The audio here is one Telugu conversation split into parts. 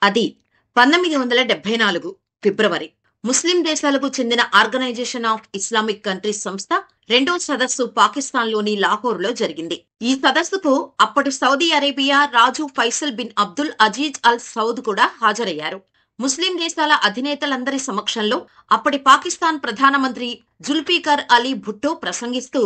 అది 1974 ఫిబ్రవరి. ముస్లిం దేశాలకు చెందిన ఆర్గనైజేషన్ ఆఫ్ ఇస్లామిక్ కంట్రీస్ సంస్థ రెండో సదస్సు పాకిస్తాన్లోని లాహోర్లో జరిగింది. ఈ సదస్సుకు అప్పటి సౌదీ అరేబియా రాజు Faisal bin Abdul Aziz Al Saud కూడా హాజరయ్యారు. ముస్లిం దేశాల అధినేతలందరి సమక్షంలో అప్పటి పాకిస్తాన్ ప్రధానమంత్రి జుల్ఫికర్ అలీ భుట్టో ప్రసంగిస్తూ,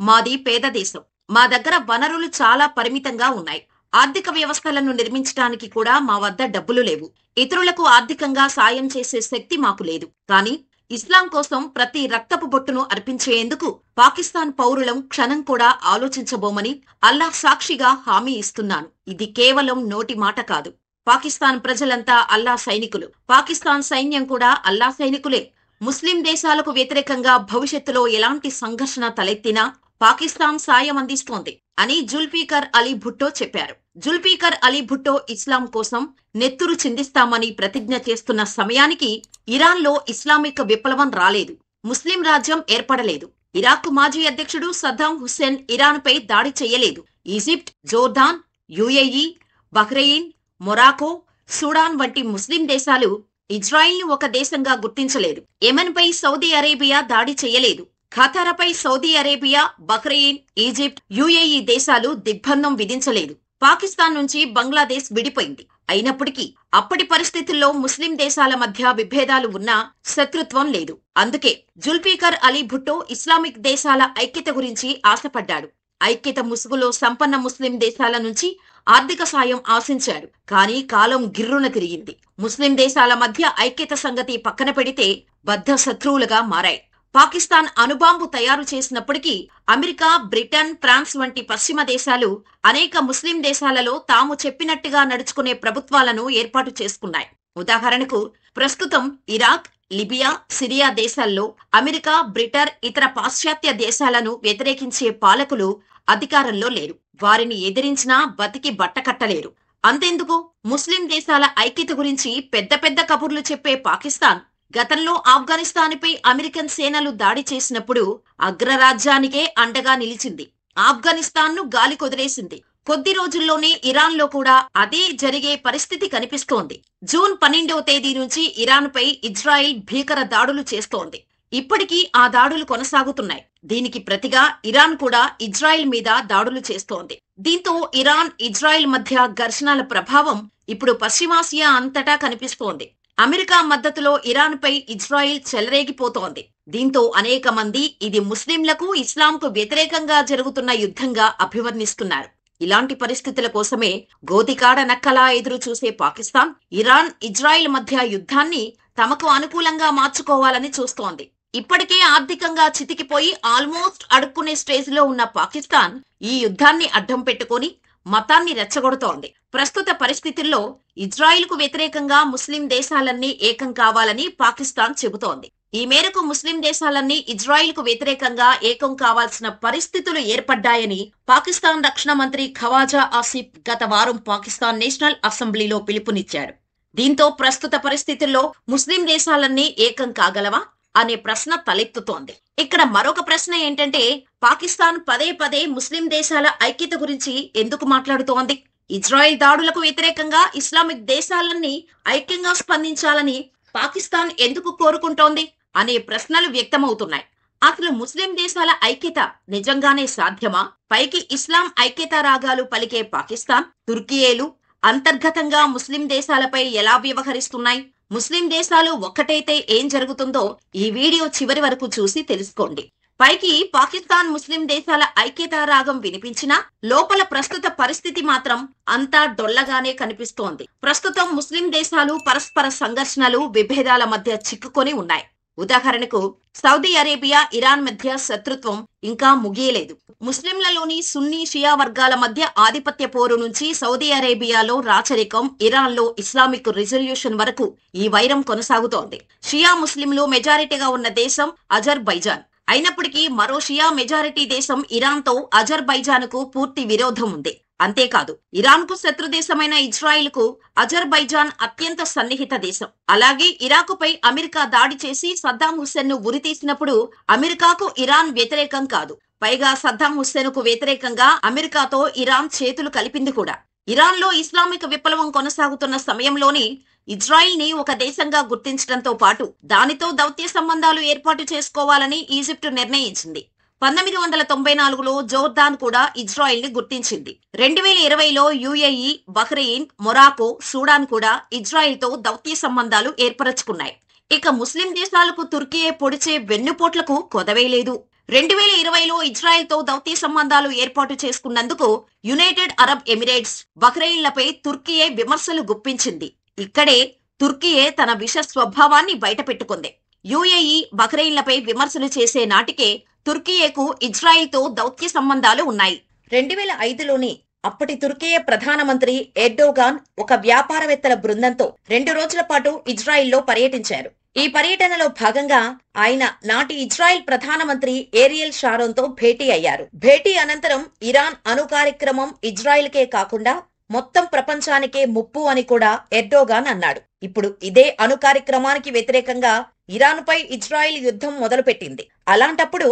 మాది పేద దేశం, మా దగ్గర వనరులు చాలా పరిమితంగా ఉన్నాయి, ఆర్థిక వ్యవస్థలను నిర్మించడానికి కూడా మా వద్ద డబ్బులు లేవు, ఇతరులకు ఆర్థికంగా సాయం చేసే శక్తి మాకు లేదు. కానీ ఇస్లాం కోసం ప్రతి రక్తపు బొట్టును అర్పించేందుకు పాకిస్తాన్ పౌరులం క్షణం కూడా ఆలోచించబోమని అల్లాహ్ సాక్షిగా హామీ ఇస్తున్నాను. ఇది కేవలం నోటి మాట కాదు. పాకిస్తాన్ ప్రజలంతా అల్లా సైనికులు, పాకిస్తాన్ సైన్యం కూడా అల్లా సైనికులే. ముస్లిం దేశాలకు వ్యతిరేకంగా భవిష్యత్తులో ఎలాంటి సంఘర్షణ తలెత్తినా పాకిస్తాన్ సాయం అందిస్తోంది అని జుల్ఫికర్ అలీ భుట్టో చెప్పారు. జుల్ఫికర్ అలీ భుట్టో ఇస్లాం కోసం నెత్తురు చిందిస్తామని ప్రతిజ్ఞ చేస్తున్న సమయానికి ఇరాన్లో ఇస్లామిక్ విప్లవం రాలేదు, ముస్లిం రాజ్యం ఏర్పడలేదు. ఇరాక్ మాజీ అధ్యక్షుడు సద్దాం హుస్సేన్ ఇరాన్పై దాడి చేయలేదు. Egypt, Jordan, UAE, Bahrain, Morocco, Sudan వంటి ముస్లిం దేశాలు ఇజ్రాయిల్ను ఒక దేశంగా గుర్తించలేదు. యెమెన్పై సౌదీ అరేబియా దాడి చేయలేదు. ఖతార్పై Saudi Arabia, Bahrain, Egypt, UAE దేశాలు దిగ్బంధం విధించలేదు. పాకిస్తాన్ నుంచి బంగ్లాదేశ్ విడిపోయింది. అయినప్పటికీ అప్పటి పరిస్థితుల్లో ముస్లిం దేశాల మధ్య విభేదాలు ఉన్నా శత్రుత్వం లేదు. అందుకే జుల్ఫికర్ అలీ భుట్టో ఇస్లామిక్ దేశాల ఐక్యత గురించి ఆశపడ్డాడు. ఐక్యత ముసుగులో సంపన్న ముస్లిం దేశాల నుంచి ఆర్థిక సాయం ఆశించాడు. కానీ కాలం గిర్రున తిరిగింది. ముస్లిం దేశాల మధ్య ఐక్యత సంగతి పక్కన పెడితే బద్ధ శత్రువులుగా మారాయి. పాకిస్తాన్ అణుబాంబు తయారు చేసినప్పటికీ అమెరికా, బ్రిటన్, ఫ్రాన్స్ వంటి పశ్చిమ దేశాలు అనేక ముస్లిం దేశాలలో తాము చెప్పినట్టుగా నడుచుకునే ప్రభుత్వాలను ఏర్పాటు చేసుకున్నాయి. ఉదాహరణకు ప్రస్తుతం ఇరాక్, లిబియా, సిరియా దేశాల్లో అమెరికా, బ్రిటన్, ఇతర పాశ్చాత్య దేశాలను వ్యతిరేకించే పాలకులు అధికారంలో లేరు. వారిని ఎదిరించినా బతికి బట్టకట్టలేరు. అంతెందుకు, ముస్లిం దేశాల ఐక్యత గురించి పెద్ద పెద్ద కబుర్లు చెప్పే పాకిస్తాన్ గతంలో ఆఫ్ఘనిస్తాన్పై అమెరికన్ సేనలు దాడి చేసినప్పుడు అగ్రరాజ్యానికే అండగా నిలిచింది. ఆఫ్ఘనిస్తాన్ను గాలి కొదిలేసింది. కొద్ది రోజుల్లోనే ఇరాన్లో కూడా అదే జరిగే పరిస్థితి కనిపిస్తోంది. జూన్ 12వ తేదీ నుంచి ఇరాన్పై ఇజ్రాయిల్ భీకర దాడులు చేస్తోంది. ఇప్పటికీ ఆ దాడులు కొనసాగుతున్నాయి. దీనికి ప్రతిగా ఇరాన్ కూడా ఇజ్రాయిల్ మీద దాడులు చేస్తోంది. దీంతో ఇరాన్, ఇజ్రాయిల్ మధ్య ఘర్షణల ప్రభావం ఇప్పుడు పశ్చిమాసియా అంతటా కనిపిస్తోంది. అమెరికా మద్దతులో ఇరాన్పై ఇజ్రాయిల్ చెలరేగిపోతోంది. దీంతో అనేక మంది ఇది ముస్లింలకు, ఇస్లాంకు వ్యతిరేకంగా జరుగుతున్న యుద్ధంగా అభివర్ణిస్తున్నారు. ఇలాంటి పరిస్థితుల కోసమే గోతికాడ నక్కలా ఎదురు చూసే పాకిస్తాన్ ఇరాన్, ఇజ్రాయిల్ మధ్య యుద్ధాన్ని తమకు అనుకూలంగా మార్చుకోవాలని చూస్తోంది. ఇప్పటికే ఆర్థికంగా చితికిపోయి ఆల్మోస్ట్ అడుక్కునే స్టేజ్ లో ఉన్న పాకిస్తాన్ ఈ యుద్ధాన్ని అడ్డం పెట్టుకుని మతాన్ని రెచ్చగొడుతోంది. ప్రస్తుత పరిస్థితుల్లో ఇజ్రాయిల్కు వ్యతిరేకంగా ముస్లిం దేశాలన్నీ ఏకం కావాలని పాకిస్తాన్ చెబుతోంది. ఈ మేరకు ముస్లిం దేశాలన్నీ ఇజ్రాయిల్కు వ్యతిరేకంగా ఏకం కావాల్సిన పరిస్థితులు ఏర్పడ్డాయని పాకిస్తాన్ రక్షణ మంత్రి ఖవాజా ఆసిఫ్ గత వారం పాకిస్తాన్ నేషనల్ అసెంబ్లీలో పిలుపునిచ్చాడు. దీంతో ప్రస్తుత పరిస్థితుల్లో ముస్లిం దేశాలన్నీ ఏకం కాగలవా అనే ప్రశ్న తలెత్తుతోంది. ఇక్కడ మరొక ప్రశ్న ఏంటంటే, పాకిస్తాన్ పదే పదే ముస్లిం దేశాల ఐక్యత గురించి ఎందుకు మాట్లాడుతోంది? ఇజ్రాయెల్ దాడులకు వ్యతిరేకంగా ఇస్లామిక్ దేశాలన్నీ ఐక్యంగా స్పందించాలని పాకిస్తాన్ ఎందుకు కోరుకుంటోంది అనే ప్రశ్నలు వ్యక్తమవుతున్నాయి. అసలు ముస్లిం దేశాల ఐక్యత నిజంగానే సాధ్యమా? పైకి ఇస్లాం ఐక్యత రాగాలు పలికే పాకిస్తాన్, తుర్కియేలు అంతర్గతంగా ముస్లిం దేశాలపై ఎలా వ్యవహరిస్తున్నాయి? ముస్లిం దేశాలు ఒక్కటైతే ఏం జరుగుతుందో ఈ వీడియో చివరి వరకు చూసి తెలుసుకోండి. పైకి పాకిస్తాన్ ముస్లిం దేశాల ఐక్యతా రాగం వినిపించినా లోపల ప్రస్తుత పరిస్థితి మాత్రం అంతా డొల్లగానే కనిపిస్తోంది. ప్రస్తుతం ముస్లిం దేశాలు పరస్పర సంఘర్షణలు, విభేదాల మధ్య చిక్కుకొని ఉన్నాయి. ఉదాహరణకు సౌదీ అరేబియా, ఇరాన్ మధ్య శత్రుత్వం ఇంకా ముగియలేదు. ముస్లింలలోని సున్నీ, షియా వర్గాల మధ్య ఆధిపత్య పోరు నుంచి సౌదీ అరేబియాలో రాచరికం, ఇరాన్లో ఇస్లామిక్ రిజల్యూషన్ వరకు ఈ వైరం కొనసాగుతోంది. షియా ముస్లింలు మెజారిటీగా ఉన్న దేశం అజర్బైజాన్. అయినప్పటికీ మరో షియా మెజారిటీ దేశం ఇరాన్తో అజర్బైజాన్కు పూర్తి విరోధం ఉంది. అంతేకాదు, ఇరాన్కు శత్రు దేశమైన ఇజ్రాయిల్కు అజర్బైజాన్ అత్యంత సన్నిహిత దేశం. అలాగే ఇరాకుపై అమెరికా దాడి చేసి సద్దాం హుస్సేన్ ను ఉరితీసినప్పుడు అమెరికాకు ఇరాన్ వ్యతిరేకం కాదు. పైగా సద్దాం హుస్సేన్ కు వ్యతిరేకంగా అమెరికాతో ఇరాన్ చేతులు కలిపింది కూడా. ఇరాన్లో ఇస్లామిక్ విప్లవం కొనసాగుతున్న సమయంలోనే ఇజ్రాయిల్ ని ఒక దేశంగా గుర్తించడంతో పాటు దానితో దౌత్య సంబంధాలు ఏర్పాటు చేసుకోవాలని ఈజిప్ట్ నిర్ణయించింది. 1994లో జోర్దాన్ కూడా ఇజ్రాయిల్ ని గుర్తించింది. 2020లో యుఏఈ, బహ్రెయిన్, మొరాకో, సూడాన్ కూడా ఇజ్రాయిల్ తో దౌత్య సంబంధాలు ఏర్పరచుకున్నాయి. ఇక ముస్లిం దేశాలకు తుర్కీయే పొడిచే వెన్నుపోట్లకు కొదవేలేదు. 2020లో ఇజ్రాయెల్ తో దౌత్య సంబంధాలు ఏర్పాటు చేసుకున్నందుకు యునైటెడ్ అరబ్ ఎమిరేట్స్, బహ్రెయిన్లపై తుర్కీయే విమర్శలు గుప్పించింది. ఇక్కడే తుర్కీయే తన విష స్వభావాన్ని బయటపెట్టుకుంది. యుఏఈ, బహ్రెయిన్లపై విమర్శలు చేసే నాటికే తుర్కీయేకు ఇజ్రాయెల్ తో దౌత్య సంబంధాలు ఉన్నాయి. 2005లోని అప్పటి తుర్కీయే ప్రధానమంత్రి ఎర్డోగాన్ ఒక వ్యాపారవేత్తల బృందంతో 2 రోజుల పాటు ఇజ్రాయిల్లో పర్యటించారు. ఈ పర్యటనలో భాగంగా ఆయన నాటి ఇజ్రాయెల్ ప్రధానమంత్రి ఏరియల్ షారోన్ తో భేటీ అయ్యారు. భేటీ అనంతరం ఇరాన్ అణు కార్యక్రమం ఇజ్రాయెల్కే కాకుండా మొత్తం ప్రపంచానికే ముప్పు అని కూడా ఎర్డోగాన్ అన్నాడు. ఇప్పుడు ఇదే అణు కార్యక్రమానికి వ్యతిరేకంగా ఇరాన్పై ఇజ్రాయెల్ యుద్ధం మొదలుపెట్టింది. అలాంటప్పుడు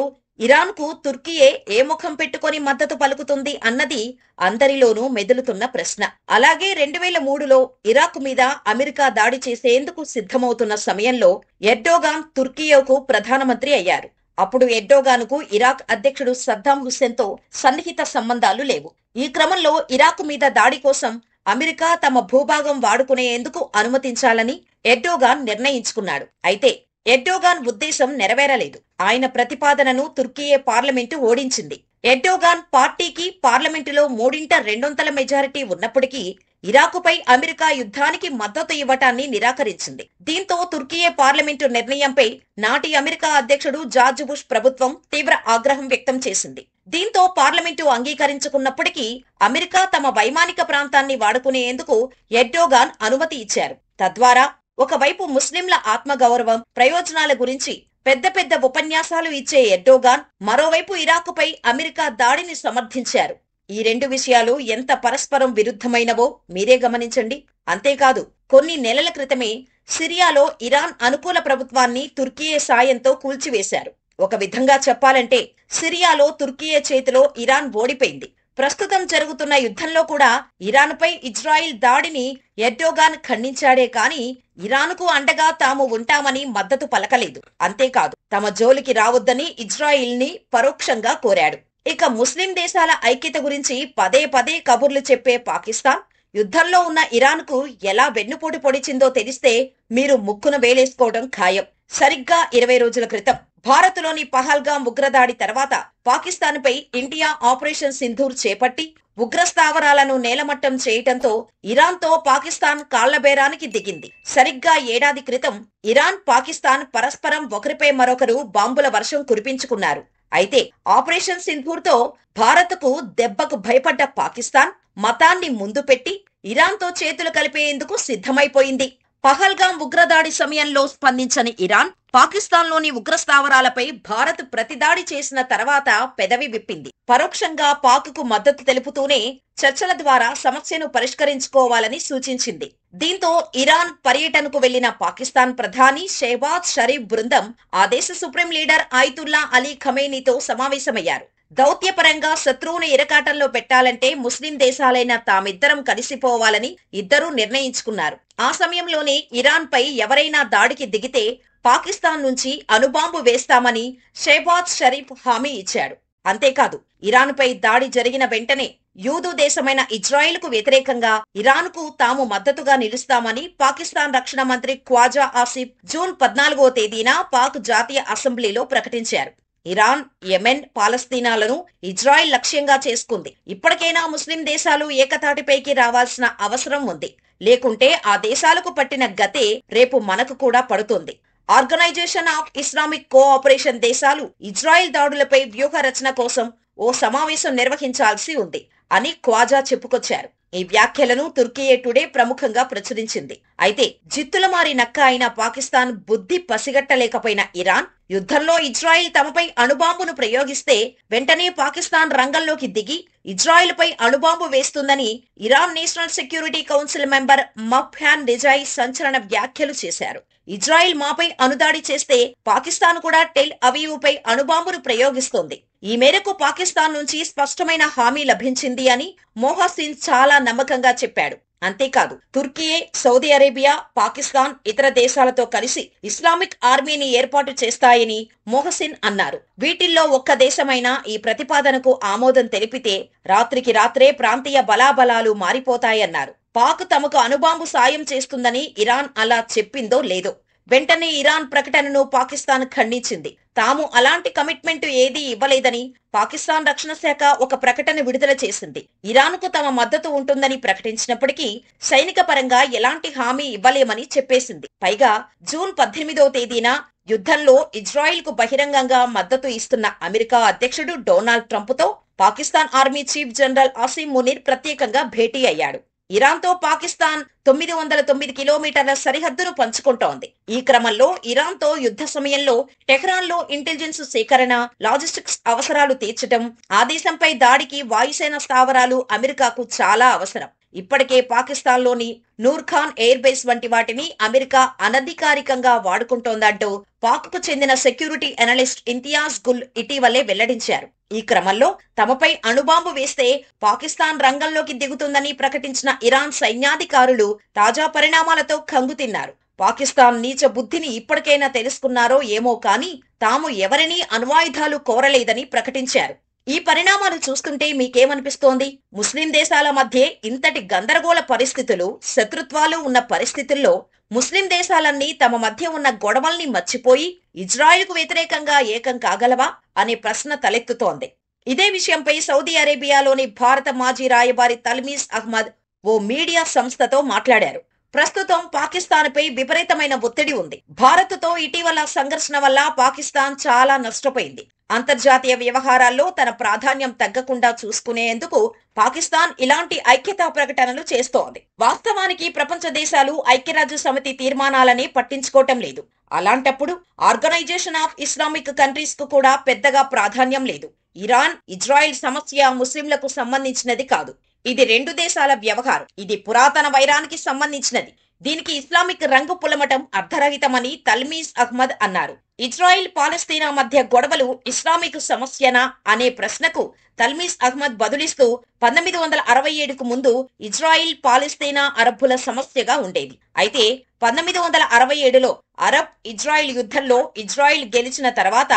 ఇరాన్ కు తుర్కీయే ఏ ముఖం పెట్టుకొని మద్దతు పలుకుతుంది అన్నది అందరిలోనూ మెదులుతున్న ప్రశ్న. అలాగే 2003లో ఇరాక్ మీద అమెరికా దాడి చేసేందుకు సిద్ధమవుతున్న సమయంలో ఎర్డోగాన్ తుర్కీయోకు ప్రధానమంత్రి అయ్యారు. అప్పుడు ఎర్డోగాన్ కు ఇరాక్ అధ్యక్షుడు సద్దాం హుస్సేన్ తో సన్నిహిత సంబంధాలు లేవు. ఈ క్రమంలో ఇరాక్ మీద దాడి కోసం అమెరికా తమ భూభాగం వాడుకునేందుకు అనుమతించాలని ఎర్డోగాన్ నిర్ణయించుకున్నాడు. అయితే ఎర్డోగాన్ ఉద్దేశం నెరవేరలేదు. ఆయన ప్రతిపాదనను తుర్కీయే పార్లమెంటు ఓడించింది. ఎర్డోగాన్ పార్టీకి పార్లమెంటులో 3/2 మెజారిటీ ఉన్నప్పటికీ ఇరాకుపై అమెరికా యుద్ధానికి మద్దతు ఇవ్వటాన్ని నిరాకరించింది. దీంతో తుర్కీయే పార్లమెంటు నిర్ణయంపై నాటి అమెరికా అధ్యక్షుడు జార్జ్ బుష్ ప్రభుత్వం తీవ్ర ఆగ్రహం వ్యక్తం చేసింది. దీంతో పార్లమెంటు అంగీకరించుకున్నప్పటికీ అమెరికా తమ వైమానిక ప్రాంతాన్ని వాడుకునేందుకు ఎర్డోగాన్ అనుమతి ఇచ్చారు. తద్వారా ఒకవైపు ముస్లింల ఆత్మగౌరవం, ప్రయోజనాల గురించి పెద్ద పెద్ద ఉపన్యాసాలు ఇచ్చే ఎర్డోగాన్ మరోవైపు ఇరాకుపై అమెరికా దాడిని సమర్థించారు. ఈ 2 విషయాలు ఎంత పరస్పరం విరుద్ధమైనవో మీరే గమనించండి. అంతేకాదు కొన్ని నెలల క్రితమే సిరియాలో ఇరాన్ అనుకూల ప్రభుత్వాన్ని తుర్కీయే సాయంతో కూల్చివేశారు. ఒక విధంగా చెప్పాలంటే సిరియాలో తుర్కీయే చేతిలో ఇరాన్ ఓడిపోయింది. ప్రస్తుతం జరుగుతున్న యుద్ధంలో కూడా ఇరాన్పై ఇజ్రాయిల్ దాడిని ఎర్డోగాన్ ఖండించాడే కాని ఇరాన్కు అండగా తాము ఉంటామని మద్దతు పలకలేదు. అంతేకాదు తమ జోలికి రావద్దని ఇజ్రాయిల్ ని పరోక్షంగా కోరాడు. ఇక ముస్లిం దేశాల ఐక్యత గురించి పదే పదే కబుర్లు చెప్పే పాకిస్తాన్ యుద్ధంలో ఉన్న ఇరాన్ కు ఎలా వెన్నుపోటు పొడిచిందో తెలిస్తే మీరు ముక్కున వేలేసుకోవడం ఖాయం. సరిగ్గా 20 రోజుల క్రితం భారత్లోని పహల్గాం ఉగ్రదాడి తర్వాత పాకిస్తాన్ పై ఇండియా ఆపరేషన్ సింధూర్ చేపట్టి ఉగ్రస్థావరాలను నేలమట్టం చేయటంతో ఇరాన్ తో పాకిస్తాన్ కాళ్లబేరానికి దిగింది. సరిగ్గా ఏడాది క్రితం ఇరాన్, పాకిస్తాన్ పరస్పరం ఒకరిపై మరొకరు బాంబుల వర్షం కురిపించుకున్నారు. అయితే ఆపరేషన్ సింధూర్ తో భారత్కు దెబ్బకు భయపడ్డ పాకిస్తాన్ మతాన్ని ముందు పెట్టి ఇరాన్ తో చేతులు కలిపేందుకు సిద్ధమైపోయింది. పహల్గాం ఉగ్రదాడి సమయంలో స్పందించని ఇరాన్ పాకిస్తాన్లోని ఉగ్రస్థావరాలపై భారత్ ప్రతిదాడి చేసిన తర్వాత పెదవి విప్పింది. పరోక్షంగా పాక్కు మద్దతు తెలుపుతూనే చర్చల ద్వారా సమస్యను పరిష్కరించుకోవాలని సూచించింది. దీంతో ఇరాన్ పర్యటనకు వెళ్లిన పాకిస్తాన్ ప్రధాని షెహబాజ్ షరీఫ్ బృందం ఆ దేశ సుప్రీం లీడర్ ఆయితుల్లా అలీ ఖమేనీతో సమావేశమయ్యారు. దౌత్యపరంగా శత్రువును ఇరకాటంలో పెట్టాలంటే ముస్లిం దేశాలైన తామిద్దరం కలిసిపోవాలని ఇద్దరూ నిర్ణయించుకున్నారు. ఆ సమయంలోనే ఇరాన్ పై ఎవరైనా దాడికి దిగితే పాకిస్తాన్ నుంచి అణుబాంబు వేస్తామని షెహబాజ్ షరీఫ్ హామీ ఇచ్చాడు. అంతేకాదు ఇరాన్ పై దాడి జరిగిన వెంటనే యూదు దేశమైన ఇజ్రాయిల్ కు వ్యతిరేకంగా ఇరాన్ కు తాము మద్దతుగా నిలుస్తామని పాకిస్తాన్ రక్షణ మంత్రి ఖ్వాజా ఆసిఫ్ జూన్ 14వ తేదీన పాక్ జాతీయ అసెంబ్లీలో ప్రకటించారు. ఇరాన్, యెమెన్, పాలస్తీనాలను ఇజ్రాయిల్ లక్ష్యంగా చేసుకుంది. ఇప్పటికైనా ముస్లిం దేశాలు ఏకతాటిపైకి రావాల్సిన అవసరం ఉంది. లేకుంటే ఆ దేశాలకు పట్టిన గతే రేపు మనకు కూడా పడుతుంది. ఆర్గనైజేషన్ ఆఫ్ ఇస్లామిక్ కోఆపరేషన్ దేశాలు ఇజ్రాయిల్ దాడులపై వ్యూహ రచన కోసం ఓ సమావేశం నిర్వహించాల్సి ఉంది అని ఖ్వాజా చెప్పుకొచ్చారు. ఈ వ్యాఖ్యలను తుర్కీయే టుడే ప్రముఖంగా ప్రచురించింది. అయితే జిత్తులమారి నక్క అయిన పాకిస్తాన్ బుద్ధి పసిగట్టలేకపోయిన ఇరాన్ యుద్ధంలో ఇజ్రాయిల్ తమపై అణుబాంబును ప్రయోగిస్తే వెంటనే పాకిస్తాన్ రంగంలోకి దిగి ఇజ్రాయిల్ పై అణుబాంబు వేస్తుందని Iran national security council member మఫ్యాన్ రిజాయి సంచలన వ్యాఖ్యలు చేశారు. ఇజ్రాయిల్ మాపై అణుదాడి చేస్తే పాకిస్తాన్ కూడా టెల్ అవీవ్ పై అణుబాంబును ప్రయోగిస్తోంది. ఈ మేరకు పాకిస్తాన్ నుంచి స్పష్టమైన హామీ లభించింది అని మొహసిన్ చాలా నమ్మకంగా చెప్పాడు. అంతేకాదు తుర్కీయే సౌదీ అరేబియా, పాకిస్తాన్ ఇతర దేశాలతో కలిసి ఇస్లామిక్ ఆర్మీని ఏర్పాటు చేస్తాయని మొహసిన్ అన్నారు. వీటిల్లో ఒక్క దేశమైనా ఈ ప్రతిపాదనకు ఆమోదం తెలిపితే రాత్రికి రాత్రే ప్రాంతీయ బలాబలాలు మారిపోతాయన్నారు. పాక్ తమకు అణుబాంబు సాయం చేస్తుందని ఇరాన్ అలా చెప్పిందో లేదో వెంటనే ఇరాన్ ప్రకటనను పాకిస్తాన్ ఖండించింది. తాము అలాంటి కమిట్మెంట్ ఏదీ ఇవ్వలేదని పాకిస్తాన్ రక్షణ శాఖ ఒక ప్రకటన విడుదల చేసింది. ఇరాన్కు తమ మద్దతు ఉంటుందని ప్రకటించినప్పటికీ సైనిక పరంగా ఎలాంటి హామీ ఇవ్వలేమని చెప్పేసింది. పైగా జూన్ 18వ తేదీన యుద్ధంలో ఇజ్రాయిల్కు బహిరంగంగా మద్దతు ఇస్తున్న అమెరికా అధ్యక్షుడు డొనాల్డ్ ట్రంప్తో Pakistan army chief general Asim Munir ప్రత్యేకంగా భేటీ అయ్యాడు. ఇరాన్తో పాకిస్తాన్ 909 కిలోమీటర్ల సరిహద్దును పంచుకుంటోంది. ఈ క్రమంలో ఇరాన్తో యుద్ధ సమయంలో టెహ్రాన్లో ఇంటెలిజెన్స్ సేకరణ, లాజిస్టిక్స్ అవసరాలు తీర్చడం, ఆ దేశంపై దాడికి వాయుసేన స్థావరాలు అమెరికాకు చాలా అవసరం. ఇప్పటికే పాకిస్తాన్లోని నూర్ఖాన్ ఎయిర్ బేస్ వంటి వాటిని అమెరికా అనధికారికంగా వాడుకుంటోందంటూ పాక్కు చెందిన సెక్యూరిటీ అనలిస్ట్ ఇంతియాజ్ గుల్ ఇటీవలే వెల్లడించారు. ఈ క్రమంలో తమపై అణుబాంబు వేస్తే పాకిస్తాన్ రంగంలోకి దిగుతుందని ప్రకటించిన ఇరాన్ సైన్యాధికారులు తాజా పరిణామాలతో కంగుతిన్నారు. పాకిస్తాన్ నీచ బుద్ధిని ఇప్పటికైనా తెలుసుకున్నారో ఏమో కానీ తాము ఎవరినీ అణ్వాయుధాలు కోరలేదని ప్రకటించారు. ఈ పరిణామాలు చూస్తుంటే మీకేమనిపిస్తోంది? ముస్లిం దేశాల మధ్య ఇంతటి గందరగోళ పరిస్థితులు, శత్రుత్వాలు ఉన్న పరిస్థితుల్లో ముస్లిం దేశాలన్నీ తమ మధ్య ఉన్న గొడవల్ని మర్చిపోయి ఇజ్రాయిల్కు వ్యతిరేకంగా ఏకం కాగలవా అనే ప్రశ్న తలెత్తుతోంది. ఇదే విషయంపై సౌదీ అరేబియాలోని భారత మాజీ రాయబారి తల్మీజ్ అహ్మద్ ఓ మీడియా సంస్థతో మాట్లాడారు. ప్రస్తుతం పాకిస్తాన్పై విపరీతమైన ఒత్తిడి ఉంది. భారత్తో ఇటీవల సంఘర్షణ వల్ల పాకిస్తాన్ చాలా నష్టపోయింది. అంతర్జాతీయ వ్యవహారాల్లో తన ప్రాధాన్యం తగ్గకుండా చూసుకునేందుకు పాకిస్తాన్ ఇలాంటి ఐక్యతా ప్రకటనలు చేస్తోంది. వాస్తవానికి ప్రపంచ దేశాలు ఐక్యరాజ్య సమితి తీర్మానాలని పట్టించుకోవటం లేదు. అలాంటప్పుడు ఆర్గనైజేషన్ ఆఫ్ ఇస్లామిక్ కంట్రీస్ కు కూడా పెద్దగా ప్రాధాన్యం లేదు. ఇరాన్, ఇజ్రాయిల్ సమస్య ముస్లింలకు సంబంధించినది కాదు. ఇది రెండు దేశాల వ్యవహారం. ఇది పురాతన వైరానికి సంబంధించినది. దీనికి ఇస్లామిక్ రంగు పులమటం అర్ధరహితమని తల్మీజ్ అహ్మద్ అన్నారు. ఇజ్రాయిల్, పాలస్తీనా మధ్య గొడవలు ఇస్లామిక్ సమస్యనా అనే ప్రశ్నకు తల్మీజ్ అహ్మద్ బదులిస్తూ 1967కు ముందు ఇజ్రాయిల్, పాలస్తీనా అరబ్బుల సమస్యగా ఉండేది. అయితే 1967లో అరబ్ ఇజ్రాయిల్ యుద్ధంలో ఇజ్రాయిల్ గెలిచిన తర్వాత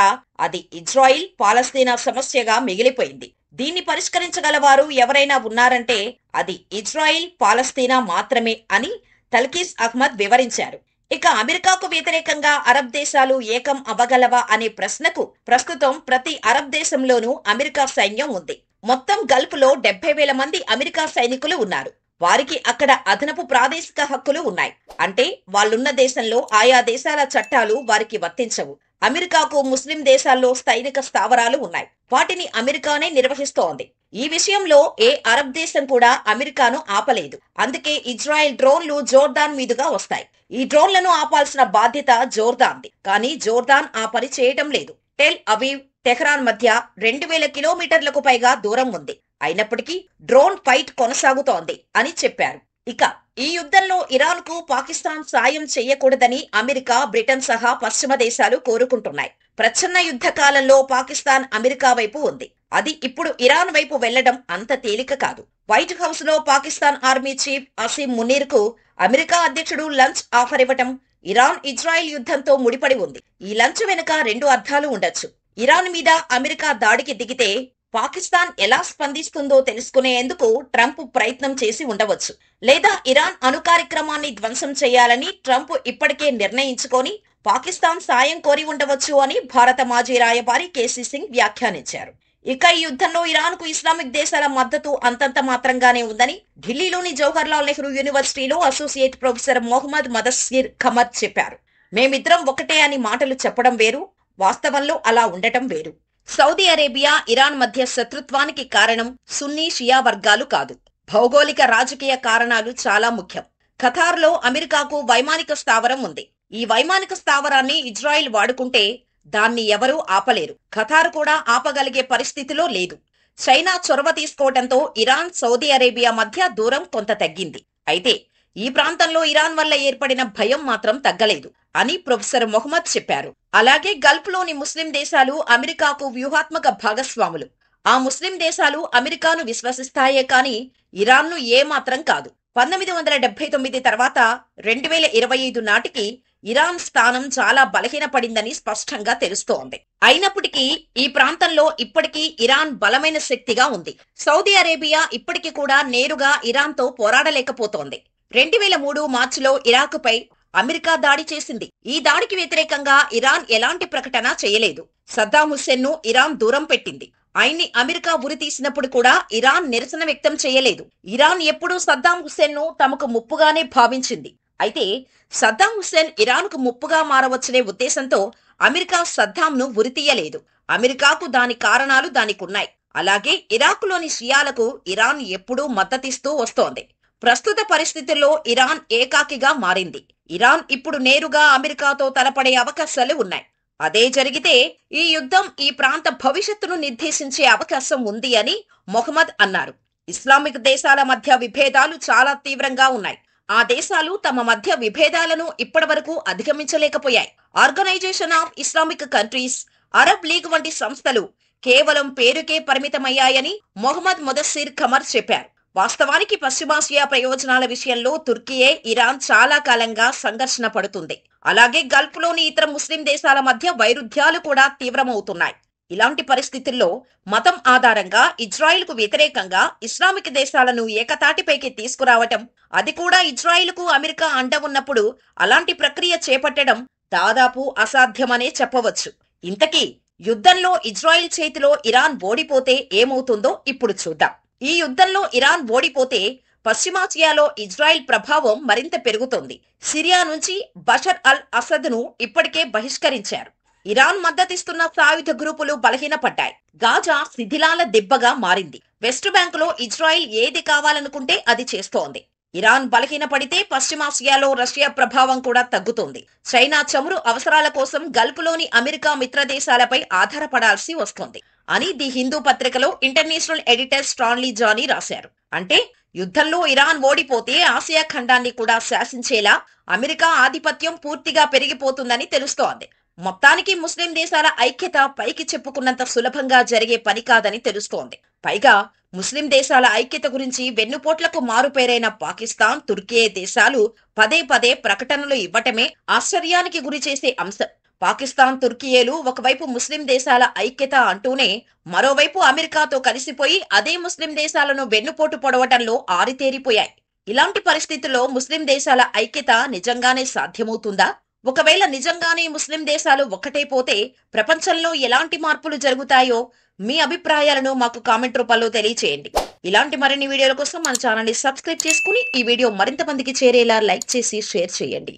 అది ఇజ్రాయిల్, పాలస్తీనా సమస్యగా మిగిలిపోయింది. దీన్ని పరిష్కరించగలవారు ఎవరైనా ఉన్నారంటే అది ఇజ్రాయిల్, పాలస్తీనా మాత్రమే అని తల్కీస్ అహ్మద్ వివరించారు. ఇక అమెరికాకు వ్యతిరేకంగా అరబ్ దేశాలు ఏకం అవ్వగలవా అనే ప్రశ్నకు ప్రస్తుతం ప్రతి అరబ్ దేశంలోనూ అమెరికా సైన్యం ఉంది. మొత్తం గల్ఫ్లో 70,000 మంది అమెరికా సైనికులు ఉన్నారు. వారికి అక్కడ అదనపు ప్రాదేశిక హక్కులు ఉన్నాయి. అంటే వాళ్ళున్న దేశంలో ఆయా దేశాల చట్టాలు వారికి వర్తించవు. అమెరికాకు ముస్లిం దేశాల్లో సైనిక స్థావరాలు ఉన్నాయి. వాటిని అమెరికానే నిర్వహిస్తోంది. ఈ విషయంలో ఏ అరబ్ దేశం కూడా అమెరికాను ఆపలేదు. అందుకే ఇజ్రాయెల్ డ్రోన్లు జోర్దాన్ మీదుగా వస్తాయి. ఈ డ్రోన్లను ఆపాల్సిన బాధ్యత జోర్దాన్ది. కానీ జోర్దాన్ ఆ పని చేయటం లేదు. టెల్ అవీవ్, టెహ్రాన్ మధ్య 2000 కిలోమీటర్లకు పైగా దూరం ఉంది. అయినప్పటికీ డ్రోన్ ఫైట్ కొనసాగుతోంది అని చెప్పారు. ఇక ఈ యుద్ధంలో ఇరాన్ కు పాకిస్తాన్ సాయం చేయకూడదని అమెరికా, బ్రిటన్ సహా పశ్చిమ దేశాలు కోరుకుంటున్నాయి. ప్రచ్ఛన్న యుద్ధ కాలంలో పాకిస్తాన్ అమెరికా వైపు ఉంది. అది ఇప్పుడు ఇరాన్ వైపు వెళ్లడం అంత తేలిక కాదు. వైట్ హౌస్ లో పాకిస్తాన్ ఆర్మీ చీఫ్ ఆసిమ్ మునీర్ కు అమెరికా అధ్యక్షుడు లంచ్ ఆఫర్ ఇవ్వటం ఇరాన్, ఇజ్రాయిల్ యుద్ధంతో ముడిపడి ఉంది. ఈ లంచ్ వెనుక 2 అర్థాలు ఉండొచ్చు. ఇరాన్ మీద అమెరికా దాడికి దిగితే పాకిస్తాన్ ఎలా స్పందిస్తుందో తెలుసుకునేందుకు ట్రంప్ ప్రయత్నం చేసి ఉండవచ్చు. లేదా ఇరాన్ అణు కార్యక్రమాన్ని ధ్వంసం చేయాలని ట్రంప్ ఇప్పటికే నిర్ణయించుకొని పాకిస్తాన్ సాయం కోరి ఉండవచ్చు అని భారత మాజీ రాయబారి కేసీ సింగ్ వ్యాఖ్యానించారు. ఇక ఈ యుద్ధంలో ఇరాన్ కు ఇస్లామిక్ దేశాల మద్దతు అంతంత మాత్రంగానే ఉందని ఢిల్లీలోని జవహర్లాల్ నెహ్రూ యూనివర్సిటీలో అసోసియేట్ ప్రొఫెసర్ మొహమ్మద్ మదస్సిర్ ఖమర్ చెప్పారు. మేమిద్దరం ఒకటే అని మాటలు చెప్పడం వేరు, వాస్తవంలో అలా ఉండటం వేరు. సౌదీ అరేబియా, ఇరాన్ మధ్య శత్రుత్వానికి కారణం సున్నీ, షియా వర్గాలు కాదు. భౌగోళిక, రాజకీయ కారణాలు చాలా ముఖ్యం. ఖతార్లో అమెరికాకు వైమానిక స్థావరం ఉంది. ఈ వైమానిక స్థావరాన్ని ఇజ్రాయిల్ వాడుకుంటే దాన్ని ఎవరూ ఆపలేరు. ఖతార్ కూడా ఆపగలిగే పరిస్థితిలో లేదు. చైనా చొరవ తీసుకోవడంతో ఇరాన్, సౌదీ అరేబియా మధ్య దూరం కొంత తగ్గింది. అయితే ఈ ప్రాంతంలో ఇరాన్ వల్ల ఏర్పడిన భయం మాత్రం తగ్గలేదు అని ప్రొఫెసర్ మొహమ్మద్ చెప్పారు. అలాగే గల్ఫ్లోని ముస్లిం దేశాలు అమెరికాకు వ్యూహాత్మక భాగస్వాములు. ఆ ముస్లిం దేశాలు అమెరికాను విశ్వసిస్తాయే కానీ ఇరాన్ను ఏమాత్రం కాదు. 1979 తర్వాత 2025 నాటికి ఇరాన్ స్థానం చాలా బలహీనపడిందని స్పష్టంగా తెలుస్తోంది. అయినప్పటికీ ఈ ప్రాంతంలో ఇప్పటికీ ఇరాన్ బలమైన శక్తిగా ఉంది. సౌదీ అరేబియా ఇప్పటికీ కూడా నేరుగా ఇరాన్తో పోరాడలేకపోతోంది. 2003 మార్చిలో ఇరాకుపై అమెరికా దాడి చేసింది. ఈ దాడికి వ్యతిరేకంగా ఇరాన్ ఎలాంటి ప్రకటన చేయలేదు. సద్దాం హుస్సేన్ ను ఇరాన్ దూరం పెట్టింది. ఆయన్ని అమెరికా ఉరితీసినప్పుడు కూడా ఇరాన్ నిరసన వ్యక్తం చేయలేదు. ఇరాన్ ఎప్పుడూ సద్దాం హుస్సేన్ ను తమకు ముప్పుగానే భావించింది. అయితే సద్దాం హుస్సేన్ ఇరాన్కు ముప్పుగా మారవచ్చనే ఉద్దేశంతో అమెరికా సద్దాంను ఉరితీయలేదు. అమెరికాకు దాని కారణాలు దానికున్నాయి. అలాగే ఇరాకులోని షియాలకు ఇరాన్ ఎప్పుడూ మద్దతిస్తూ వస్తోంది. ప్రస్తుత పరిస్థితుల్లో ఇరాన్ ఏకాకిగా మారింది. ఇరాన్ ఇప్పుడు నేరుగా అమెరికాతో తలపడే అవకాశాలు ఉన్నాయి. అదే జరిగితే ఈ యుద్ధం ఈ ప్రాంత భవిష్యత్తును నిర్దేశించే అవకాశం ఉంది అని మొహమ్మద్ అన్నారు. ఇస్లామిక్ దేశాల మధ్య విభేదాలు చాలా తీవ్రంగా ఉన్నాయి. ఆ దేశాలు తమ మధ్య విభేదాలను ఇప్పటివరకు అధిగమించలేకపోయాయి. Organization of Islamic countries, Arab league వంటి సంస్థలు కేవలం పేరుకే పరిమితమయ్యాయని మొహమ్మద్ ముదస్సిర్ ఖమర్ చెప్పారు. వాస్తవానికి పశ్చిమాసియా ప్రయోజనాల విషయంలో తుర్కీయే ఇరాన్ చాలా కాలంగా సంఘర్షణ పడుతుంది. అలాగే గల్ఫ్ లోని ఇతర ముస్లిం దేశాల మధ్య వైరుధ్యాలు కూడా తీవ్రమవుతున్నాయి. ఇలాంటి పరిస్థితుల్లో మతం ఆధారంగా ఇజ్రాయిల్ కు వ్యతిరేకంగా ఇస్లామిక్ దేశాలను ఏకతాటిపైకి తీసుకురావటం, అది కూడా ఇజ్రాయిల్ కు అమెరికా అండ ఉన్నప్పుడు అలాంటి ప్రక్రియ చేపట్టడం దాదాపు అసాధ్యమనే చెప్పవచ్చు. ఇంతకీ యుద్ధంలో ఇజ్రాయిల్ చేతిలో ఇరాన్ ఓడిపోతే ఏమవుతుందో ఇప్పుడు చూద్దాం. ఈ యుద్ధంలో ఇరాన్ ఓడిపోతే పశ్చిమాసియాలో ఇజ్రాయిల్ ప్రభావం మరింత పెరుగుతోంది. సిరియా నుంచి బషర్ అల్ అసద్ ను ఇప్పటికే బహిష్కరించారు. ఇరాన్ మద్దతిస్తున్న సాయుధ గ్రూపులు బలహీనపడ్డాయి. గాజా శిథిలాల దెబ్బగా మారింది. వెస్ట్ బ్యాంక్ లో ఇజ్రాయిల్ ఏది కావాలనుకుంటే అది చేస్తోంది. ఇరాన్ బలహీనపడితే పశ్చిమాసియాలో రష్యా ప్రభావం కూడా తగ్గుతుంది. చైనా చమురు అవసరాల కోసం గల్ఫ్లోని అమెరికా మిత్ర దేశాలపై ఆధారపడాల్సి వస్తుంది అని ది హిందూ పత్రికలో ఇంటర్నేషనల్ ఎడిటర్ స్టాన్లీ జానీ రాశారు. అంటే యుద్ధంలో ఇరాన్ ఓడిపోతే ఆసియా ఖండాన్ని కూడా శాసించేలా అమెరికా ఆధిపత్యం పూర్తిగా పెరిగిపోతుందని తెలుస్తోంది. మొత్తానికి ముస్లిం దేశాల ఐక్యత పైకి చెప్పుకున్నంత సులభంగా జరిగే పని కాదని తెలుస్తోంది. పైగా ముస్లిం దేశాల ఐక్యత గురించి వెన్నుపోట్లకు మారుపేరైన పాకిస్తాన్, తుర్కీ దేశాలు పదే పదే ప్రకటనలు ఇవ్వటమే ఆశ్చర్యానికి గురిచేసే అంశం. పాకిస్తాన్, తుర్కియేలు ఒకవైపు ముస్లిం దేశాల ఐక్యత అంటూనే మరోవైపు అమెరికాతో కలిసిపోయి అదే ముస్లిం దేశాలను వెన్నుపోటు పొడవటంలో ఆరితేరిపోయాయి. ఇలాంటి పరిస్థితుల్లో ముస్లిం దేశాల ఐక్యత నిజంగానే సాధ్యమవుతుందా? ఒకవేళ నిజంగానే ముస్లిం దేశాలు ఒక్కటే పోతే ప్రపంచంలో ఎలాంటి మార్పులు జరుగుతాయో మీ అభిప్రాయాలను మాకు కామెంట్ రూపంలో తెలియచేయండి. ఇలాంటి మరిన్ని వీడియోల కోసం మన ఛానల్ ని సబ్స్క్రైబ్ చేసుకుని ఈ వీడియో మరింత మందికి చేరేలా లైక్ చేసి షేర్ చేయండి.